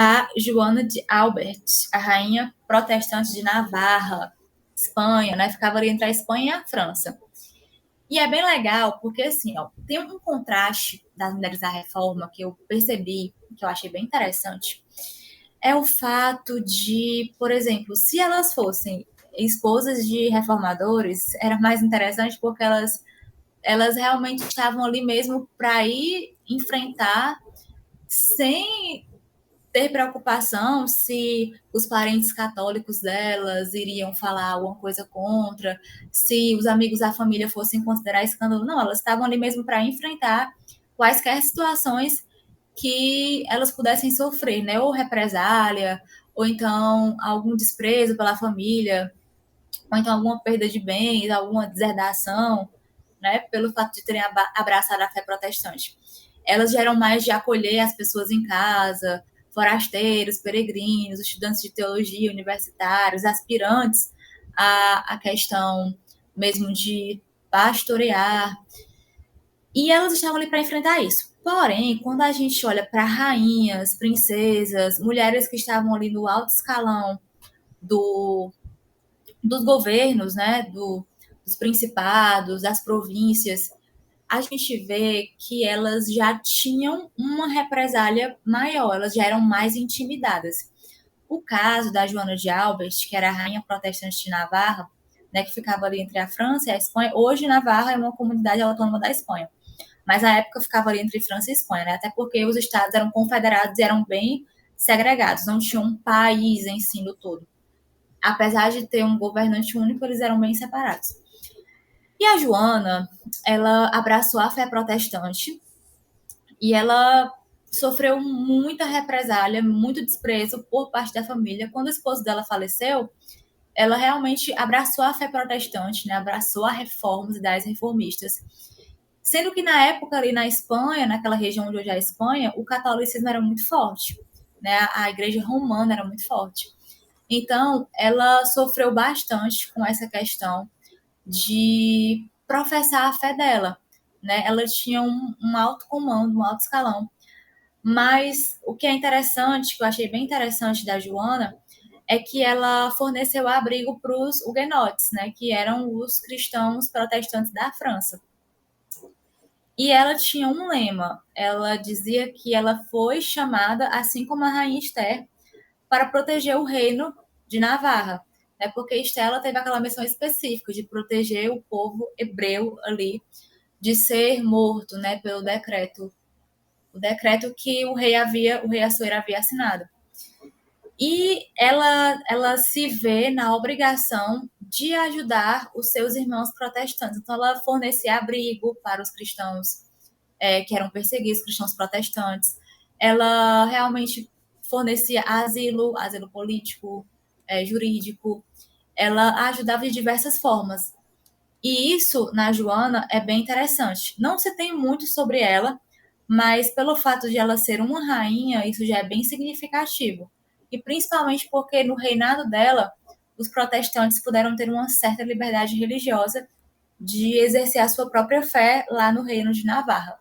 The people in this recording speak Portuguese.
a Joana de Albert, a rainha protestante de Navarra, Espanha, né? Ficava ali entre a Espanha e a França. E é bem legal, porque assim, ó, tem um contraste das mulheres da reforma que eu percebi, que eu achei bem interessante, é o fato de, por exemplo, se elas fossem esposas de reformadores, era mais interessante porque elas realmente estavam ali mesmo para ir enfrentar sem ter preocupação se os parentes católicos delas iriam falar alguma coisa contra, se os amigos da família fossem considerar escândalo. Não, elas estavam ali mesmo para enfrentar quaisquer situações que elas pudessem sofrer, né? Ou represália, ou então algum desprezo pela família, ou então alguma perda de bens, alguma deserdação, né? Pelo fato de terem abraçado a fé protestante. Elas já eram mais de acolher as pessoas em casa, forasteiros, peregrinos, estudantes de teologia, universitários, aspirantes à questão mesmo de pastorear. E elas estavam ali para enfrentar isso. Porém, quando a gente olha para rainhas, princesas, mulheres que estavam ali no alto escalão do, dos governos, né, dos principados, das províncias, a gente vê que elas já tinham uma represália maior, elas já eram mais intimidadas. O caso da Joana de Albert, que era a rainha protestante de Navarra, né, que ficava ali entre a França e a Espanha, hoje Navarra é uma comunidade autônoma da Espanha, mas na época ficava ali entre França e Espanha, né, até porque os estados eram confederados e eram bem segregados, não tinham um país em si no todo. Apesar de ter um governante único, eles eram bem separados. E a Joana, ela abraçou a fé protestante e ela sofreu muita represália, muito desprezo por parte da família. Quando o esposo dela faleceu, ela realmente abraçou a fé protestante, né? Abraçou a reforma, as ideias reformistas. Sendo que na época ali na Espanha, naquela região de hoje é a Espanha, o catolicismo era muito forte, né? A igreja romana era muito forte. Então, ela sofreu bastante com essa questão de professar a fé dela, né? Ela tinha um alto comando, um alto escalão. Mas o que é interessante, que eu achei bem interessante da Joana, é que ela forneceu abrigo para os huguenotes, né? Que eram os cristãos protestantes da França. E ela tinha um lema. Ela dizia que ela foi chamada, assim como a rainha Esther, para proteger o reino de Navarra, né? Porque Estela teve aquela missão específica de proteger o povo hebreu ali de ser morto, né, pelo decreto, o decreto que o rei Assuero havia assinado. E ela se vê na obrigação de ajudar os seus irmãos protestantes. Então, ela fornecia abrigo para os cristãos que eram perseguidos, cristãos protestantes. Ela realmente fornecia asilo político, jurídico. Ela ajudava de diversas formas. E isso, na Joana, é bem interessante. Não se tem muito sobre ela, mas pelo fato de ela ser uma rainha, isso já é bem significativo. E principalmente porque no reinado dela, os protestantes puderam ter uma certa liberdade religiosa de exercer a sua própria fé lá no reino de Navarra.